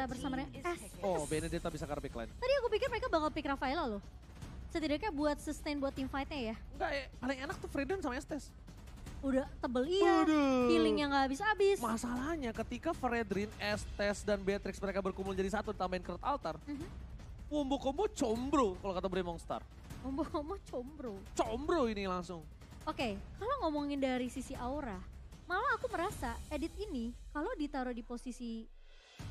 bersama dengan SS. Oh, Benedetta bisa ke backline. Tadi aku pikir mereka bakal pick Rafaela loh. Setidaknya buat sustain buat team fight-nya ya. Enggak, paling enak tuh Fredon sama Estes. Udah tebel iya, Aduh. healingnya gak habis-habis. Masalahnya ketika Fredrin, Estes, dan Beatrix mereka berkumpul jadi satu tambahin Kurt Altar. Combo-combo combro kalau kata Bremong Star. Ngomong-ngomong combro. Combro ini langsung. Oke, kalau ngomongin dari sisi aura, malah aku merasa edit ini kalau ditaruh di posisi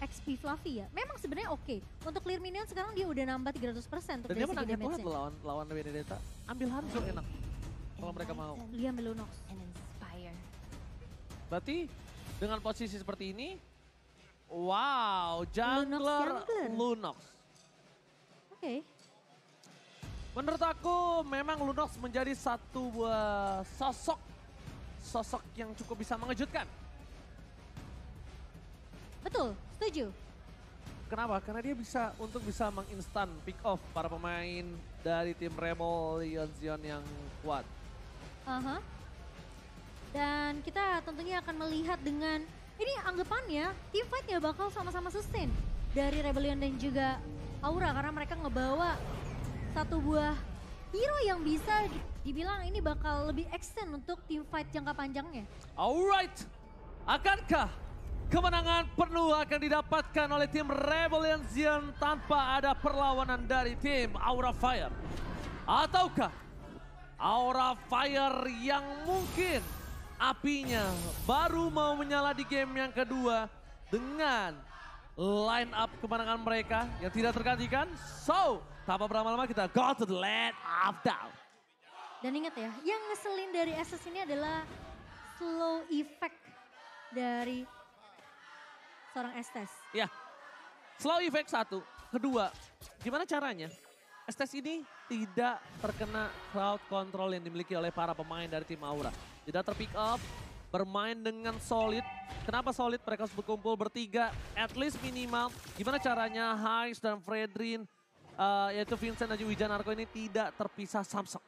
XP Fluffy ya, memang sebenarnya oke. Untuk clear minion sekarang dia udah nambah 300% untuk Dan dia dari segi menang banget damage-nya. loh lawan Benedetta. Ambil Hanzo enak. Kalau mereka mau. Dia ambil Lunox. Berarti dengan posisi seperti ini, wow, jungler Lunox. Oke. Menurut aku memang Lunox menjadi satu buah sosok yang cukup bisa mengejutkan. Betul, setuju. Kenapa? Karena dia bisa menginstan pick off para pemain dari tim Rebel Legion yang kuat. Dan kita tentunya akan melihat dengan ini anggapannya team fight-nya bakal sama-sama sustain dari Rebellion dan juga Aura karena mereka ngebawa satu buah hero yang bisa dibilang ini bakal lebih extend untuk team fight jangka panjangnya. Alright, akankah kemenangan penuh akan didapatkan oleh tim Rebel Legion tanpa ada perlawanan dari tim Aura Fire? Ataukah Aura Fire yang mungkin apinya baru mau menyala di game yang kedua dengan line up kemenangan mereka yang tidak tergantikan? So, tanpa berlama-lama kita go to the land of down. Dan ingat ya, yang ngeselin dari SS ini adalah slow effect dari seorang Estes. Ya, slow effect satu. Kedua, gimana caranya Estes ini tidak terkena crowd control yang dimiliki oleh para pemain dari tim Aura. Tidak terpick up, bermain dengan solid. Kenapa solid? Mereka harus berkumpul bertiga, at least minimal. Gimana caranya Hais dan Fredrin, yaitu Vincent dan juga Wijanarko ini tidak terpisah samsek.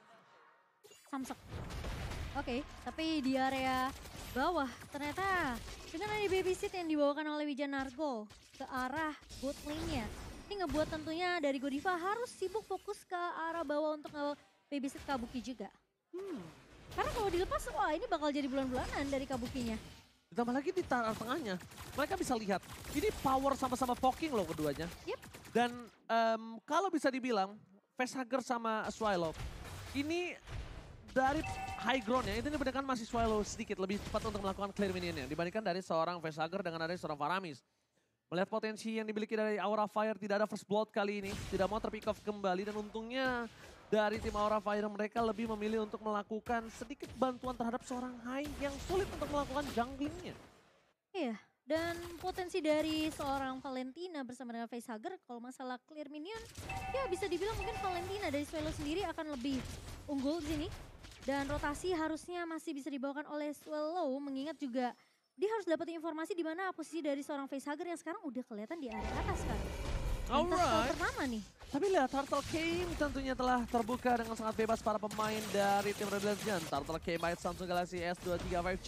Oke, tapi di area bawah ternyata dengan ada babysit yang dibawakan oleh Wijanarko ke arah bot lane-nya. Ini ngebuat tentunya dari Godiva harus sibuk fokus ke arah bawah untuk babysit Kabuki juga. Karena kalau dilepas, wah ini bakal jadi bulan-bulanan dari Kabukinya. Ditambah lagi di tengahnya, mereka bisa lihat ini power sama-sama poking loh keduanya. Yep. Dan kalau bisa dibilang, Facehugger sama Swallow ini dari high ground ya, itu dibandingkan masih Swallow sedikit lebih cepat untuk melakukan clear minionnya dibandingkan dari seorang Facehugger dengan dari seorang Faramis. Melihat potensi yang dimiliki dari Aura Fire, tidak ada first blood kali ini, tidak mau terpick off kembali dan untungnya dari tim Aura Fire mereka lebih memilih untuk melakukan sedikit bantuan terhadap seorang Hai yang sulit untuk melakukan junglingnya. Iya, dan potensi dari seorang Valentina bersama dengan Facehugger kalau masalah clear minion, ya bisa dibilang mungkin Valentina dari Swallow sendiri akan lebih unggul di sini. Dan rotasi harusnya masih bisa dibawakan oleh Swallow mengingat juga dia harus dapat informasi di mana posisi dari seorang Facehugger yang sekarang udah kelihatan di area atas kan. Alright. Pertama nih. Tapi lihat Turtle Game tentunya telah terbuka dengan sangat bebas para pemain dari tim Red Legend. Turtle Game by Samsung Galaxy S23 5G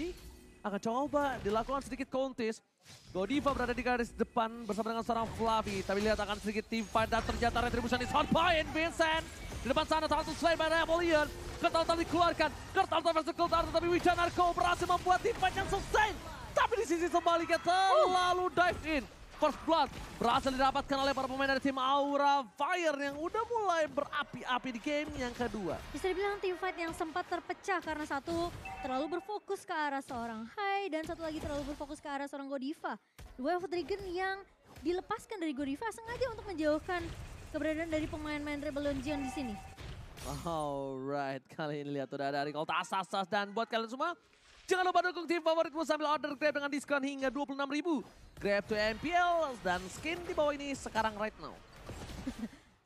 akan coba dilakukan sedikit contest. Godiva berada di garis depan bersama dengan seorang Fluffy. Tapi lihat akan sedikit team fight dan ternyata retribution is on point. Vincent di depan sana Turtle Slay by Rebellion. Kertaltar dikeluarkan, Kertaltar versus Kertaltar, tapi Wijanarko berhasil membuat team fight yang sustain. Tapi di sisi sebaliknya terlalu dive in. First blood berhasil didapatkan oleh para pemain dari tim Aura Fire yang udah mulai berapi-api di game yang kedua. Bisa dibilang tim fight yang sempat terpecah karena satu terlalu berfokus ke arah seorang Hai dan satu lagi terlalu berfokus ke arah seorang Godiva. Dua Dragon yang dilepaskan dari Godiva sengaja untuk menjauhkan keberadaan dari pemain-pemain Rebel Legion di sini. Alright, kali ini lihat udah ada Ring Ult Asas dan buat kalian semua, jangan lupa dukung tim favoritmu sambil order Grab dengan diskon hingga 26.000. Grab to MPL dan skin di bawah ini sekarang right now.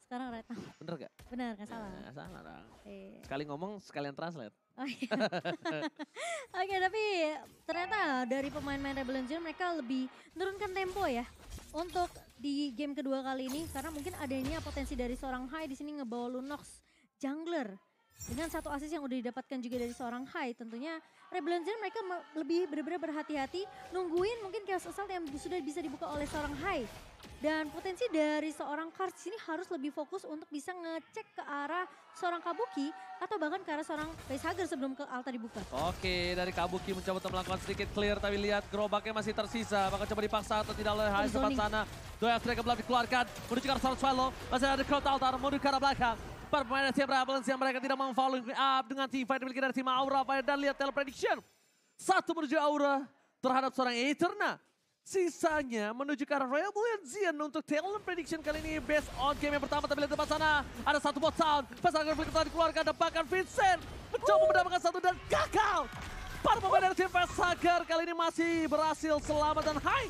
Sekarang right now. Bener gak? Benar, gak salah. Nah, salah dong. Iya. Sekali ngomong sekalian translate. Oh iya. Oke, tapi ternyata dari pemain-pemain Rebel Legion mereka lebih menurunkan tempo ya untuk di game kedua kali ini karena mungkin adanya potensi dari seorang Hai di sini ngebawa Lunox jungler. Dengan satu assist yang udah didapatkan juga dari seorang Hai, tentunya Rebel Legion mereka lebih benar-benar berhati-hati nungguin mungkin Chaos Assault yang sudah bisa dibuka oleh seorang Hai. Dan potensi dari seorang Karts ini harus lebih fokus untuk bisa ngecek ke arah seorang Kabuki atau bahkan ke arah seorang Facehugger sebelum ke altar dibuka. Oke, dari Kabuki mencoba untuk melakukan sedikit clear, tapi lihat gerobaknya masih tersisa. Bakal coba dipaksa atau tidak oleh High sempat sana. Dua strike belum dikeluarkan, menuju ke arah seorang Swallow. Masih ada crowd altar, menuju ke arah belakang. Para pemain dari tim Rebels yang mereka tidak mau following up dengan teamfight dimiliki dari tim Aura. Dan lihat teleprediction. Satu menuju Aura terhadap seorang Eterna. Sisanya menuju ke arah Royal Zion untuk talent prediction kali ini based on game yang pertama. Tapi lihat depan sana ada satu bot sound. Pasangan flicker telah dikeluarkan dan bahkan Vincent mencoba mendapatkan satu dan gagal. Para pemain dari tim Facehugger kali ini masih berhasil selamat dan high.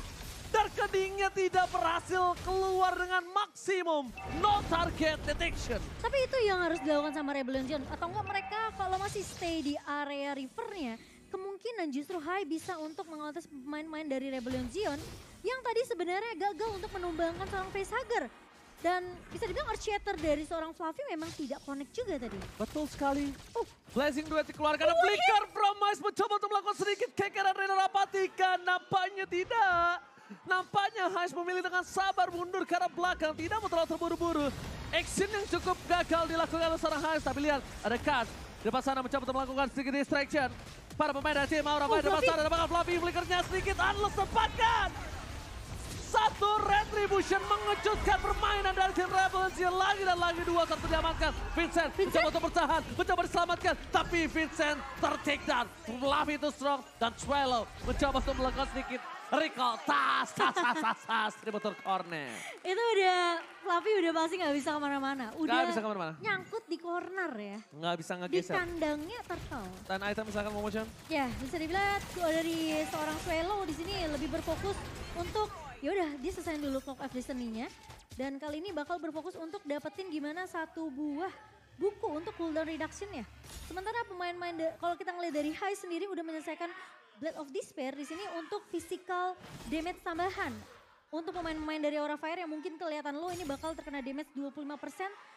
Dan keningnya tidak berhasil keluar dengan maksimum no target detection. Tapi itu yang harus dilakukan sama Rebellion Zion. Atau enggak mereka kalau masih stay di area rivernya, kemungkinan justru High bisa untuk mengontes pemain-pemain dari Rebellion Zion yang tadi sebenarnya gagal untuk menumbangkan seorang Facehugger. Dan bisa dibilang Earthshatter dari seorang Fluffy memang tidak connect juga tadi. Betul sekali. Blazing Duet dikeluarkan. Flicker from Mice mencoba untuk melakukan sedikit kekeran Rena Rapatika. Nampaknya tidak. Nampaknya Hais memilih dengan sabar mundur ke arah belakang. Tidak mau terlalu terburu-buru. Action yang cukup gagal dilakukan oleh seorang Hais. Tapi lihat ada Kaz. Di depan sana mencoba untuk melakukan sedikit distraction. Para pemain dari tim Aura di depan sana. Ada bakal Fluffy flickernya sedikit. Unless tempatkan. Satu Retribution mengejutkan permainan dari tim Rebels. Lagi dan lagi dua satu diamankan. Vincent mencoba untuk bertahan. Mencoba diselamatkan. Tapi Vincent ter-take down. Fluffy itu strong. Dan Swallow mencoba untuk melakukan sedikit recall. Tas. Distributor corner. Itu udah, Fluffy udah pasti gak bisa kemana-mana. Udah Gak bisa kemana-mana. nyangkut di corner ya. Nggak bisa Di ngegeser. kandangnya turtle. Dan item misalkan motion. Ya bisa dibilang dari seorang Swallow di sini lebih berfokus untuk ya udah dia selesai dulu Clock of Destiny-nya. Dan kali ini bakal berfokus untuk dapetin gimana satu buah buku untuk cooldown reduction-nya. Sementara pemain-pemain, kalau kita ngeliat dari High sendiri udah menyelesaikan Blade of Despair di sini untuk physical damage tambahan. Untuk pemain-pemain dari Aura Fire yang mungkin kelihatan lo ini bakal terkena damage 25%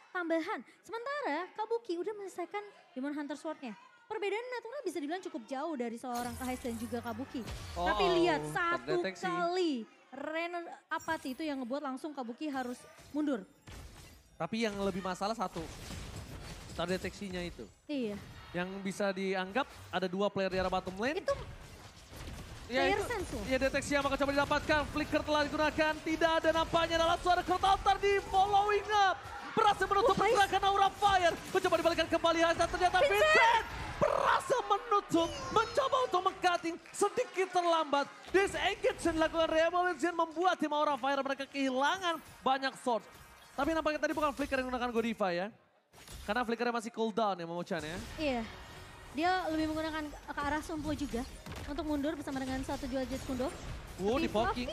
tambahan. Sementara Kabuki udah menyelesaikan Demon Hunter Sword-nya. Perbedaan natural bisa dibilang cukup jauh dari seorang Kahais dan juga Kabuki. Tapi lihat satu terdeteksi. kali Ren Apathy itu yang ngebuat langsung Kabuki harus mundur. Tapi yang lebih masalah satu. Terdeteksinya itu. Iya. Yang bisa dianggap ada dua player di arah bottom lane. Itu player sense loh. Ya deteksi yang bakal coba didapatkan. Flicker telah digunakan. Tidak ada nampaknya dalam suara crowd altar di following up. Berhasil menutup pergerakan Aura Fire. Mencoba dibalikan kembali. Dan ternyata Vincent berhasil menutup. Mencoba untuk meng-cutting sedikit terlambat. Disengage yang dilakukan Rebellion membuat tim Aura Fire mereka kehilangan banyak source. Tapi nampaknya tadi bukan Flicker yang menggunakan Godiva ya. Karena Flickernya masih cooldown ya Momochan ya. Iya. Dia lebih menggunakan ke arah Sumpo juga untuk mundur bersama dengan satu jual jet kundo. Wow, di-poking.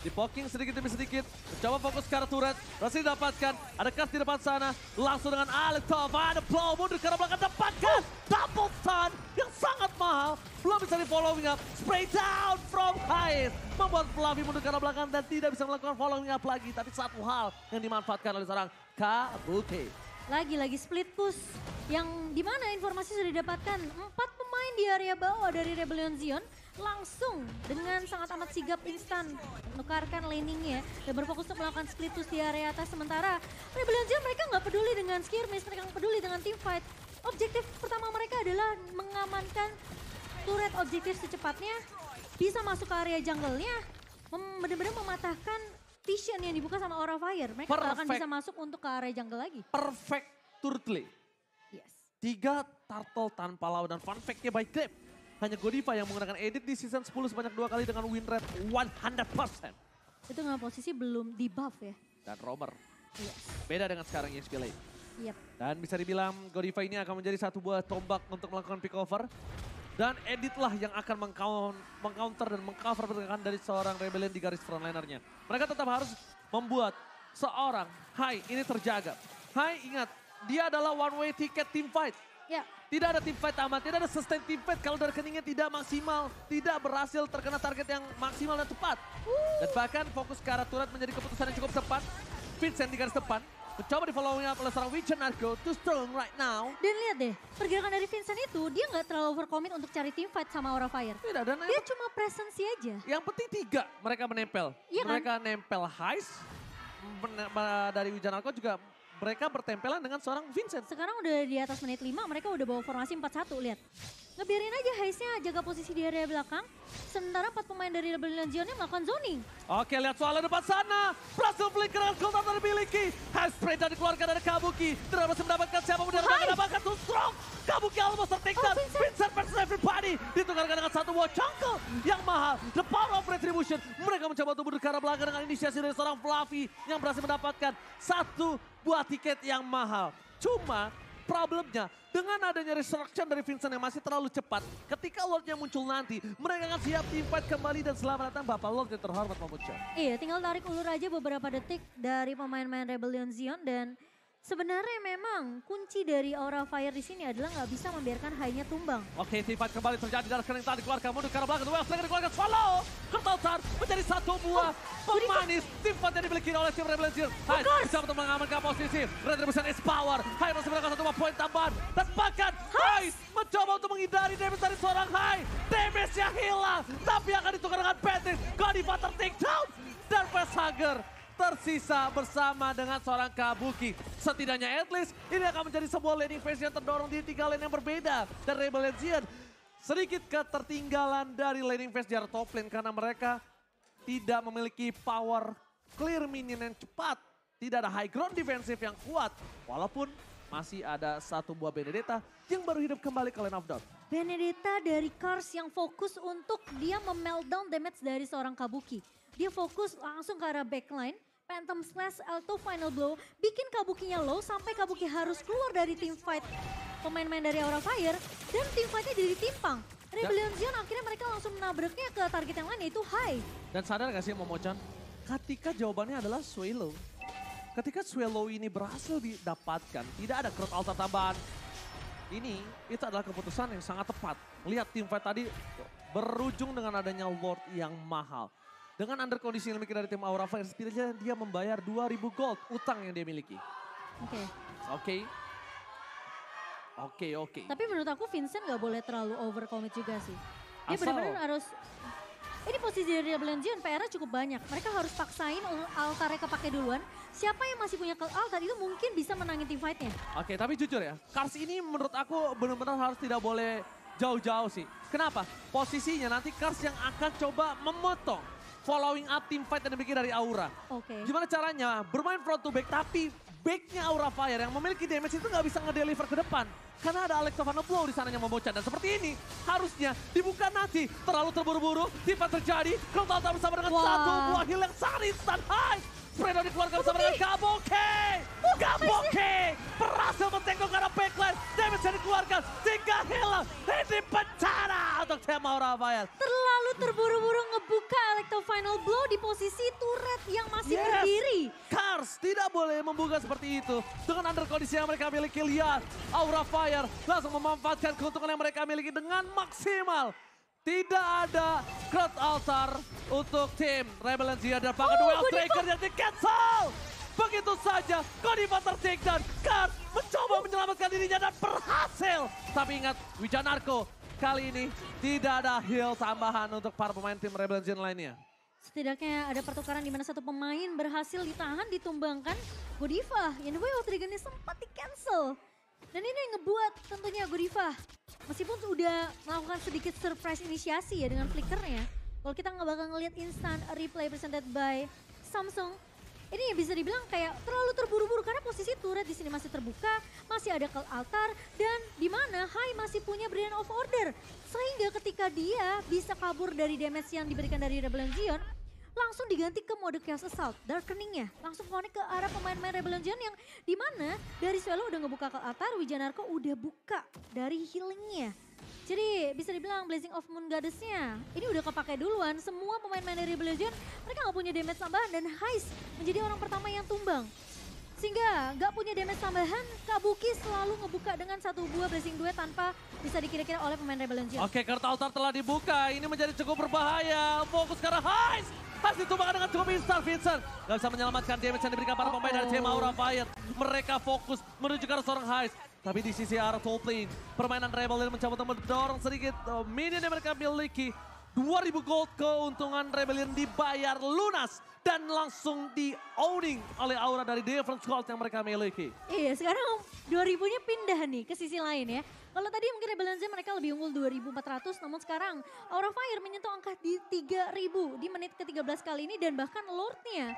Di-poking sedikit demi sedikit. Mencoba fokus ke arah turret. Berhasil didapatkan. Ada Kaz di depan sana. Langsung dengan Alektov. Ada blow mundur ke arah belakang. Dapatkan. Double stun yang sangat mahal. Belum bisa di-following up. Spray down from Hais. Membuat Fluffy mundur ke arah belakang dan tidak bisa melakukan following up lagi. Tapi satu hal yang dimanfaatkan oleh seorang Kabuki. Lagi-lagi split push yang dimana informasi sudah didapatkan 4 pemain di area bawah dari Rebellion Zion langsung dengan sangat amat sigap instan menukarkan laningnya dan berfokus untuk melakukan split push di area atas. Sementara Rebellion Zion mereka nggak peduli dengan skirmish, mereka nggak peduli dengan team fight. Objektif pertama mereka adalah mengamankan turret objektif secepatnya, bisa masuk ke area jungle-nya, benar-benar mematahkan vision yang dibuka sama Aura Fire. Mereka gak akan bisa masuk untuk ke area jungle lagi. Perfect turtle. Yes. 3 turtle tanpa lawan dan fun fact-nya by Grab. Hanya Godiva yang menggunakan edit di season 10 sebanyak 2 kali dengan win rate 100%. Itu dengan posisi belum di buff ya. Dan Romer. Yes. Beda dengan sekarang EXP Lane. Yep. Dan bisa dibilang Godiva ini akan menjadi satu buah tombak untuk melakukan pick over. Dan editlah yang akan mengcounter dan mengcover pergerakan dari seorang Rebellion di garis frontlinernya. Mereka tetap harus membuat seorang Hai ini terjaga. Hai ingat, dia adalah one way ticket team fight. Ya. Tidak ada team fight aman, tidak ada sustain team fight kalau dari keningnya tidak maksimal, tidak berhasil terkena target yang maksimal dan tepat. Dan bahkan fokus ke arah turret menjadi keputusan yang cukup tepat. Vincent di garis depan, Mencoba di following up oleh seorang Wijan Argo. Too strong right now. Dan lihat deh, pergerakan dari Vincent itu dia nggak terlalu overcommit untuk cari team fight sama Aura Fire. Tidak, dan Dia cuma presensi aja. yang penting 3 mereka menempel. Iya kan? Mereka nempel Heist. Dari Wijan Argo juga mereka bertempelan dengan seorang Vincent. Sekarang udah di atas menit 5, mereka udah bawa formasi 4-1, lihat. Ngebiarin aja Heist-nya jaga posisi di area belakang. Sementara 4 pemain dari Rebel Legion-nya melakukan zoning. Oke, lihat soal depan sana. Berhasil flicker yang Sultan termiliki. Heist spray dan dikeluarkan dari Kabuki. Tidak berhasil mendapatkan siapapun dari mereka mendapatkan too strong. Kabuki almost tertakedown. Vincent versus everybody. Ditukarkan dengan satu buah cangkel yang mahal. The power of retribution. Mereka mencoba untuk mundur ke arah belakang dengan inisiasi dari seorang Fluffy yang berhasil mendapatkan satu buah tiket yang mahal. Cuma problemnya dengan adanya resurrection dari Vincent yang masih terlalu cepat. Ketika Lordnya muncul nanti, mereka akan siap team fight kembali dan selamat datang Bapak Lord yang terhormat memuncul. Iya, tinggal tarik ulur aja beberapa detik dari pemain-pemain Rebellion Zion dan sebenarnya memang kunci dari Aura Fire di sini adalah nggak bisa membiarkan high-nya tumbang. Oke, team fight kembali terjadi dari kering tadi dikeluarkan mundur ke arah belakang. Wellspring dikeluarkan swallow. Kertautar menjadi satu buah pemanis. Team fight yang dimiliki oleh tim Rebel Legion. Hai, bisa untuk mengamankan posisi. Retribution is power. Hai masih mendapatkan satu buah poin tambahan. Dan bahkan Hai mencoba untuk menghindari damage dari seorang Hai. Damage-nya hilang. Tapi akan ditukar dengan Patrick. Godiva take down. Dan Facehugger tersisa bersama dengan seorang Kabuki. Setidaknya at least ini akan menjadi sebuah laning phase yang terdorong di 3 lane yang berbeda. Dan Rebel Legion sedikit ketertinggalan dari laning phase di arah top lane karena mereka tidak memiliki power clear minion yang cepat. Tidak ada high ground defensive yang kuat. Walaupun masih ada satu buah Benedetta yang baru hidup kembali ke lane of dawn. Benedetta dari Cars yang fokus untuk dia memeltdown damage dari seorang Kabuki. Dia fokus langsung ke arah backline. Phantom Slash, Alto Final Blow, bikin Kabukinya low sampai Kabuki harus keluar dari team fight pemain-pemain dari Aura Fire. Dan team fightnya jadi timpang. Rebellion Zion akhirnya mereka langsung menabraknya ke target yang lain yaitu Hai. Dan sadar gak sih Momochan? Ketika jawabannya adalah Swallow. Ketika Swallow ini berhasil didapatkan, tidak ada crowd altar tambahan. Itu adalah keputusan yang sangat tepat. Lihat team fight tadi berujung dengan adanya Lord yang mahal. Dengan under kondisi yang dimiliki dari tim Aura Fire, setidaknya dia membayar 2.000 gold utang yang dia miliki. Oke. Tapi menurut aku Vincent gak boleh terlalu overcommit juga sih. Dia benar-benar harus... Ini posisi dari Rebellion Zion PR-nya cukup banyak. Mereka harus paksain altarnya kepake duluan. Siapa yang masih punya altar itu mungkin bisa menangin team fight-nya. Oke, tapi jujur ya, Cars ini menurut aku benar-benar harus tidak boleh jauh-jauh sih. Kenapa? Posisinya nanti Cars yang akan coba memotong following up team fight yang dimiliki dari Aura. Gimana caranya? Bermain front to back tapi backnya Aura Fire yang memiliki damage itu nggak bisa ngedeliver ke depan. Karena ada Alex Final Blow di sananya membocah. Dan seperti ini harusnya dibuka nanti. Terlalu terburu-buru, team fight terjadi. Crowd Altar bersama dengan satu buah heal yang sangat instan. Hai! Spreadown dikeluarkan bersama dengan Kabuki. Kabuki berhasil men-take karena backline. Damage yang dikeluarkan. 3 heal. Ini bencana untuk tim Aura Fire. Terlalu terburu-buru ngebuka Electro Final Blow di posisi turret yang masih berdiri. Cars tidak boleh membuka seperti itu. Dengan under kondisi yang mereka miliki, lihat. Aura Fire langsung memanfaatkan keuntungan yang mereka miliki dengan maksimal. Tidak ada crowd altar untuk tim Rebel Legion dan bahkan duel striker yang di cancel. Begitu saja Godiva tertik dan Cars mencoba menyelamatkan dirinya dan berhasil. Tapi ingat Wijanarko kali ini tidak ada heal tambahan untuk para pemain tim Rebel Legion lainnya. Setidaknya ada pertukaran di mana satu pemain berhasil ditahan, ditumbangkan. Godiva yang way of Dragon-nya sempat di cancel. Dan ini yang ngebuat tentunya Godiva meskipun sudah melakukan sedikit surprise inisiasi ya dengan flickernya. Kalau kita nggak bakal ngeliat instant replay presented by Samsung, ini ya bisa dibilang kayak terlalu terburu-buru karena posisi turret di sini masih terbuka, masih ada call altar dan di mana Hai masih punya Brilliant of Order. Sehingga ketika dia bisa kabur dari damage yang diberikan dari Rebellion Zion, langsung diganti ke mode Chaos Assault, Darkeningnya langsung connect ke arah pemain-pemain Rebellion Zion yang dimana dari Swallow udah ngebuka ke altar, Wijanarko udah buka dari healingnya. Jadi bisa dibilang Blazing of Moon Goddess-nya ini udah kepake duluan. Semua pemain-pemain dari Rebellion Zion mereka gak punya damage tambahan dan Heist menjadi orang pertama yang tumbang. Sehingga gak punya damage tambahan, Kabuki selalu ngebuka dengan satu buah Blazing Duet tanpa bisa dikira-kira oleh pemain Rebellion Zion. Oke, kartu altar telah dibuka. Ini menjadi cukup berbahaya. Fokus ke arah Heist. Harus ditumbangkan dengan cukup instan. Vincent gak bisa menyelamatkan damage yang diberikan para pemain dari tim Aura Fire. Mereka fokus menuju ke arah seorang Heist. Tapi di sisi arah top lane, permainan Rebellion mencoba untuk mendorong sedikit minion yang mereka miliki. 2000 gold keuntungan Rebellion dibayar lunas dan langsung di-owning oleh Aura dari different gold yang mereka miliki. Iya, sekarang 2000-nya pindah nih ke sisi lain ya. Kalau tadi mungkin Rebellion mereka lebih unggul 2400, namun sekarang Aura Fire menyentuh angka di 3000 di menit ke-13 kali ini dan bahkan Lordnya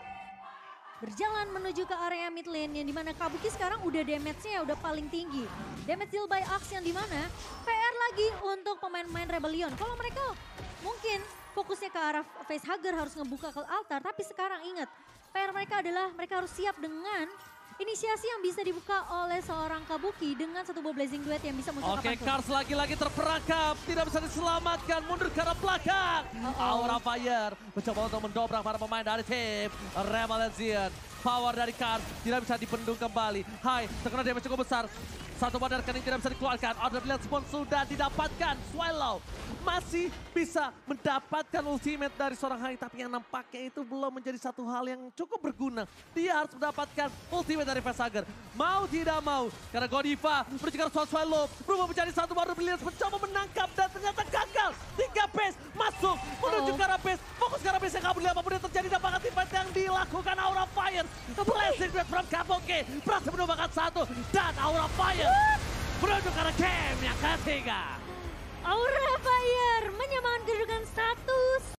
berjalan menuju ke area mid lane yang dimana Kabuki sekarang udah damage-nya udah paling tinggi. Damage deal by Axe yang dimana PR lagi untuk pemain-pemain Rebellion. Kalau mereka mungkin fokusnya ke arah Facehugger harus ngebuka ke altar, tapi sekarang ingat PR mereka adalah mereka harus siap dengan inisiasi yang bisa dibuka oleh seorang Kabuki dengan satu buah Blazing Duet yang bisa muncul Oke, kapanpun. Kars lagi-lagi terperangkap, tidak bisa diselamatkan, mundur ke arah belakang. Aura Fire mencoba untuk mendobrak para pemain dari tim Rebellion. Power dari Kars tidak bisa dibendung kembali. Hai, terkena damage cukup besar. Satu badar kening tidak bisa dikeluarkan. Order Blade Spawn sudah didapatkan. Swallow masih bisa mendapatkan ultimate dari seorang Hai. Tapi yang nampaknya itu belum menjadi satu hal yang cukup berguna. Dia harus mendapatkan ultimate dari Facehugger. Mau tidak mau. Karena Godiva berjika Swallow berubah menjadi satu baru Blade mencoba menangkap dan ternyata gagal. 3 base masuk menuju ke arah base. Fokus ke arah base yang kabur. Apapun yang terjadi dapat impact yang dilakukan Aura Fire. Blazing Duet from Kabuki berhasil menumbangkan satu dan Aura Fire menuju ke arah game yang ketiga. Aura Fire menyamakan kedudukan 1-1.